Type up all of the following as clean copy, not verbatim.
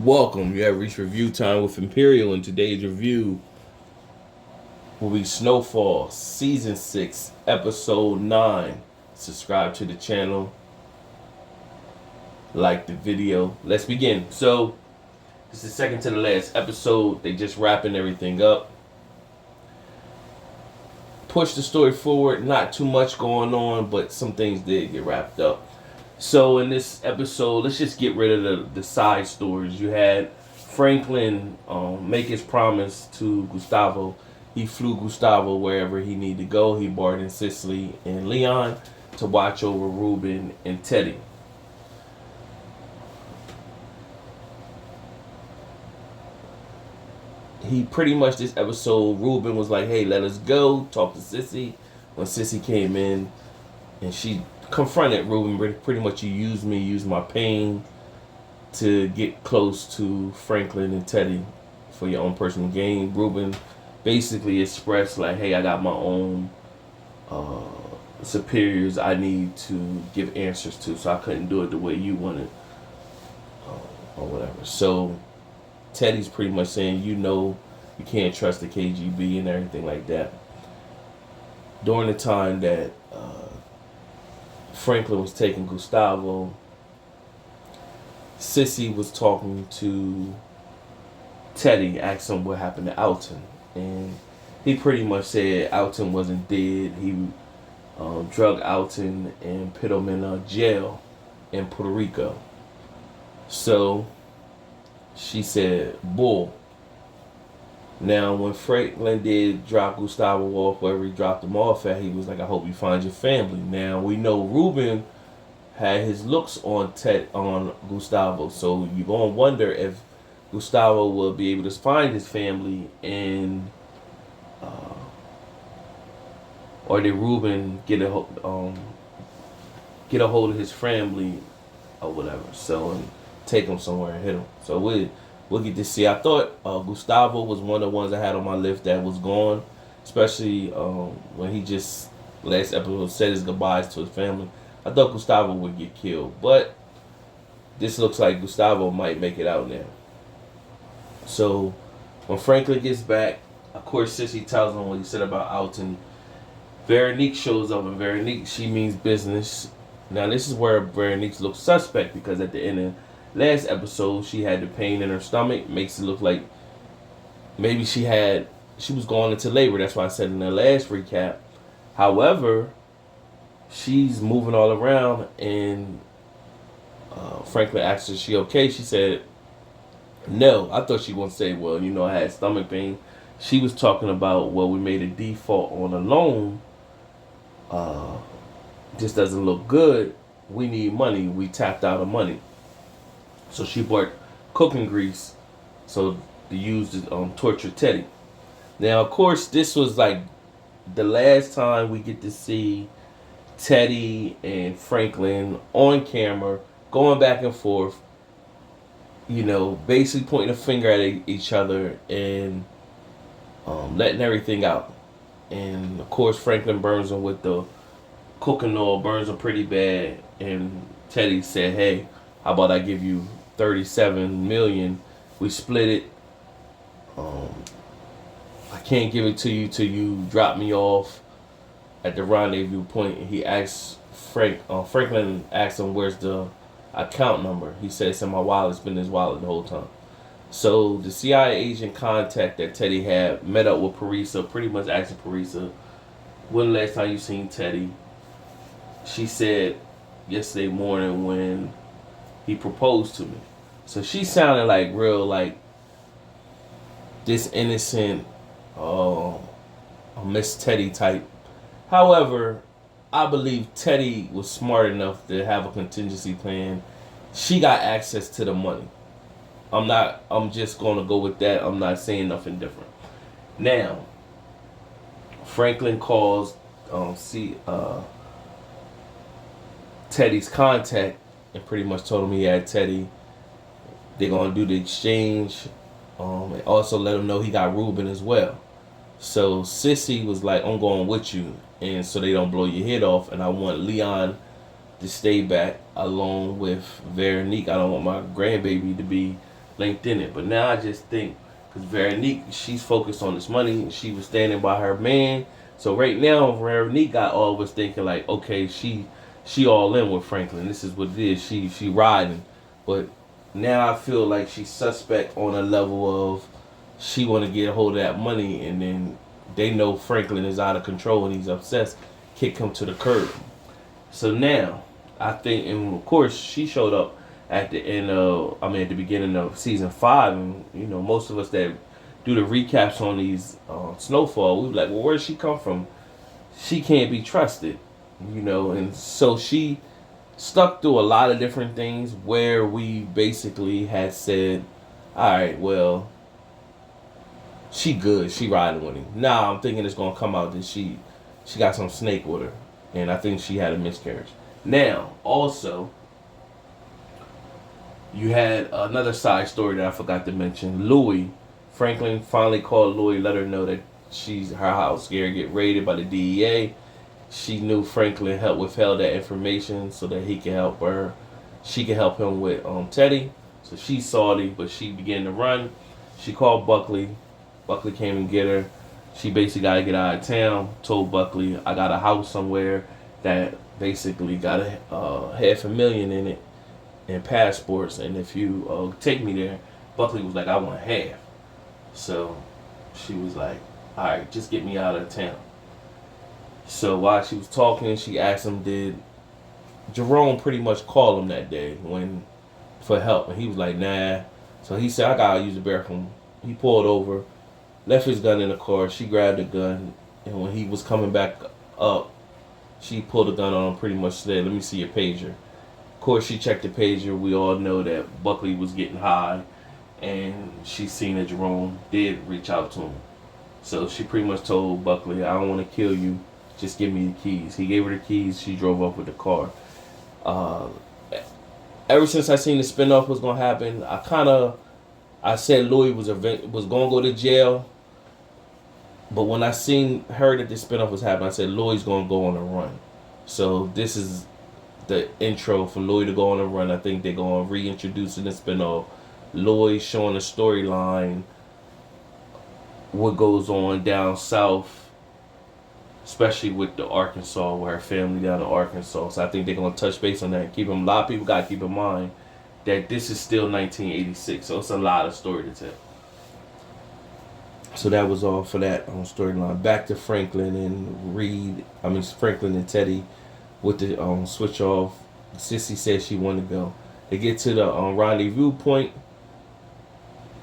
Welcome. You have reached review time with Imperial, and today's review will be Snowfall, Season 6, Episode 9. Subscribe to the channel, like the video. Let's begin. So, this is second to the last episode. They just wrapping everything up. Push the story forward. Not too much going on, but some things did get wrapped up. So in this episode, let's just get rid of the side stories. You had Franklin make his promise to Gustavo. He flew Gustavo wherever he needed to go. He barred in Sicily and Leon to watch over Ruben and Teddy. He pretty much, this episode, Ruben was like, hey, let us go. Talk to Sissy. When Sissy came in and she confronted Ruben, pretty much, you used me, used my pain to get close to Franklin and Teddy for your own personal gain. Ruben basically expressed like, hey, I got my own superiors I need to give answers to, so I couldn't do it the way you wanted, or whatever. So Teddy's pretty much saying, you can't trust the KGB and everything like that. During the time that Franklin was taking Gustavo, Sissy was talking to Teddy, asking him what happened to Alton. And he pretty much said Alton wasn't dead. He drug Alton and put him in a jail in Puerto Rico. So she said, bull. Now, when Franklin did drop Gustavo off wherever he dropped him off at, he was like, I hope you find your family. Now, we know Ruben had his looks on Gustavo, so you're going to wonder if Gustavo will be able to find his family, and or did Ruben get a hold of his family or whatever, so, and take him somewhere and hit him. So we'll get to see. I thought Gustavo was one of the ones I had on my list that was gone, especially when he just last episode said his goodbyes to his family. I thought Gustavo would get killed, but this looks like Gustavo might make it out now. So when Franklin gets back, of course, Sissy tells him what he said about Alton. Veronique shows up, and Veronique, she means business. Now this is where Veronique looks suspect, because at the end of last episode, she had the pain in her stomach. Makes it look like maybe she was going into labor. That's why I said in the last recap. However, she's moving all around, and Franklin asked her, is she okay? She said, no. I thought she was going to say, well, I had stomach pain. She was talking about, well, we made a default on a loan. This doesn't look good. We need money. We tapped out of money. So she bought cooking grease so to use to torture Teddy. Now, of course, this was like the last time we get to see Teddy and Franklin on camera going back and forth, basically pointing a finger at each other and letting everything out. And, of course, Franklin burns him with the cooking oil, burns him pretty bad. And Teddy said, hey, how about I give you 37 million, we split it. I can't give it to you till you drop me off at the rendezvous point. And he asked Franklin asked him, where's the account number? He said it's in my wallet. It's been in his wallet the whole time. So the CIA agent contact that Teddy had met up with Parisa, pretty much asking Parisa, when the last time you seen Teddy? She said yesterday morning when he proposed to me. So she sounded like real, like this innocent, Miss Teddy type. However, I believe Teddy was smart enough to have a contingency plan. She got access to the money. I'm just going to go with that. I'm not saying nothing different. Now, Franklin calls Teddy's contact and pretty much told him he had Teddy. They're going to do the exchange. And also let him know he got Ruben as well. So Sissy was like, I'm going with you. And so they don't blow your head off. And I want Leon to stay back along with Veronique. I don't want my grandbaby to be linked in it. But now I just think, because Veronique, she's focused on this money. She was standing by her man. So right now, Veronique got all of us thinking like, okay, she all in with Franklin. This is what it is. She riding. But now I feel like she's suspect on a level of she want to get a hold of that money, and then they know Franklin is out of control and he's obsessed. Kick him to the curb. So now I think, and of course she showed up at the end of, at the beginning of season 5, and most of us that do the recaps on these Snowfall, we were like, well, where did she come from? She can't be trusted, and so she stuck through a lot of different things where we basically had said, all right, well, she good, she riding with him. Now I'm thinking it's gonna come out that she got some snake with her, and I think she had a miscarriage. Now, also, you had another side story that I forgot to mention. Louis, Franklin finally called Louis, let her know that her house scared get raided by the DEA. She knew Franklin withheld that information so that he could help her. She could help him with Teddy. So she's salty, but she began to run. She called Buckley. Buckley came and get her. She basically got to get out of town. Told Buckley, I got a house somewhere that basically got a $500,000 in it and passports, and if you take me there. Buckley was like, I want half. So she was like, all right, just get me out of town. So while she was talking, she asked him, did Jerome pretty much call him that day for help? And he was like, nah. So he said, I gotta use the bathroom. He pulled over, left his gun in the car. She grabbed the gun, and when he was coming back up, she pulled the gun on him, pretty much said, let me see your pager. Of course, she checked the pager. We all know that Buckley was getting high, and she seen that Jerome did reach out to him. So she pretty much told Buckley, I don't want to kill you. Just give me the keys. He gave her the keys. She drove off with the car. Ever since I seen the spinoff was gonna happen, I said Louis was gonna go to jail. But when I heard that the spinoff was happening, I said Louis gonna go on a run. So this is the intro for Louis to go on a run. I think they're gonna reintroduce in the spinoff Louis showing a storyline, what goes on down south, especially with the Arkansas, where her family down in Arkansas. So I think they're gonna touch base on that. A lot of people gotta keep in mind that this is still 1986, so it's a lot of story to tell. So that was all for that storyline. Back to Franklin and Franklin and Teddy with the switch off. Sissy said she wanted to go. They get to the rendezvous point,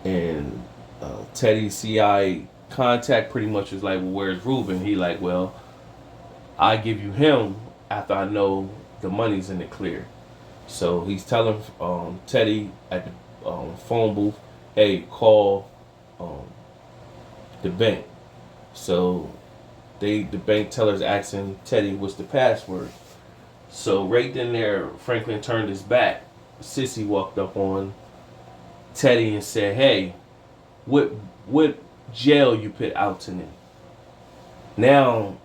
and Teddy's CI contact pretty much was like, well, where's Ruben? He like, well, I give you him after I know the money's in the clear. So he's telling Teddy at the phone booth, hey, call the bank. So the bank teller's asking Teddy what's the password. So right then there, Franklin turned his back. Sissy walked up on Teddy and said, hey, what jail you put Alton in? Now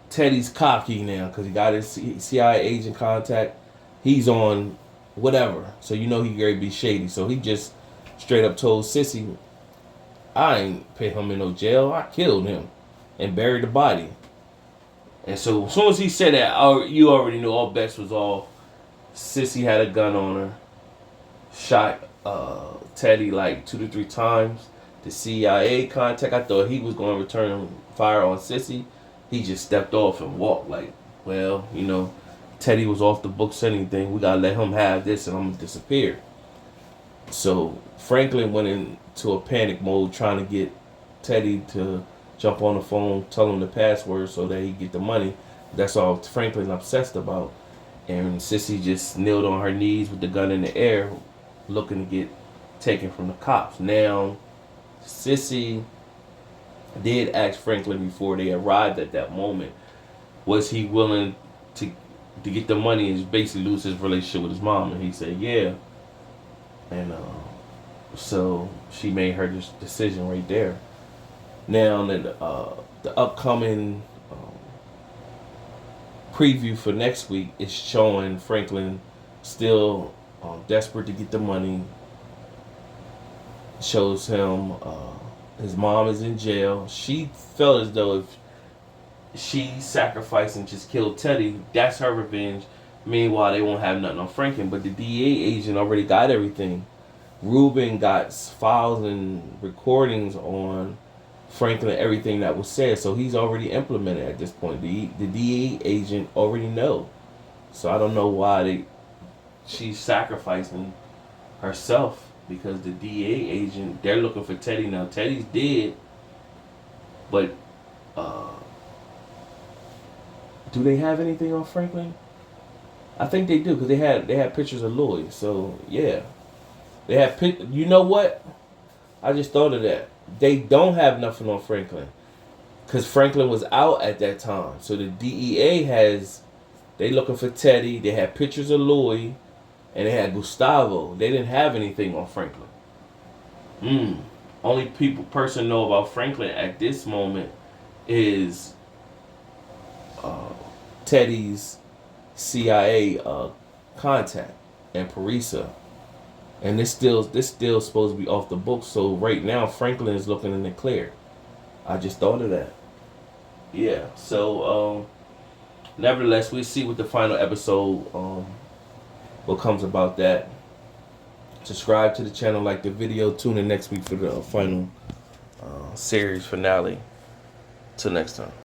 Teddy's cocky now because he got his CIA agent contact. He's on whatever, so he gonna be shady. So he just straight up told Sissy, I ain't put him in no jail. I killed him and buried the body. And so as soon as he said that, you already knew all bets was off. Sissy had a gun on her, shot Teddy like 2 to 3 times. The CIA contact, I thought he was going to return fire on Sissy. He just stepped off and walked like, well, Teddy was off the books anything. We got to let him have this and I'm going to disappear. So Franklin went into a panic mode trying to get Teddy to jump on the phone, tell him the password so that he get the money. That's all Franklin's obsessed about. And Sissy just kneeled on her knees with the gun in the air looking to get taken from the cops. Now, Sissy did ask Franklin before they arrived at that moment, was he willing to get the money and basically lose his relationship with his mom? And he said, yeah. And so she made her decision right there. Now, the upcoming preview for next week is showing Franklin still desperate to get the money. Shows him his mom is in jail. She felt as though if she sacrificed and just killed Teddy, that's her revenge. Meanwhile, they won't have nothing on Franklin. But the DEA agent already got everything. Ruben got files and recordings on Franklin, everything that was said. So he's already implemented at this point. The DEA agent already know. So I don't know why she's sacrificing herself, because the DEA agent, they're looking for Teddy now. Teddy's dead, but do they have anything on Franklin? I think they do, because they had pictures of Lloyd. So yeah, they have you know what? I just thought of that. They don't have nothing on Franklin, because Franklin was out at that time. So the DEA they looking for Teddy. They had pictures of Lloyd, and they had Gustavo. They didn't have anything on Franklin. Only person know about Franklin at this moment is Teddy's CIA contact and Parisa, and this still supposed to be off the books. So right now Franklin is looking in the clear. I just thought of that. Yeah. So nevertheless, we'll see what the final episode what comes about that. Subscribe to the channel, like the video. Tune in next week for the final series finale. Till next time.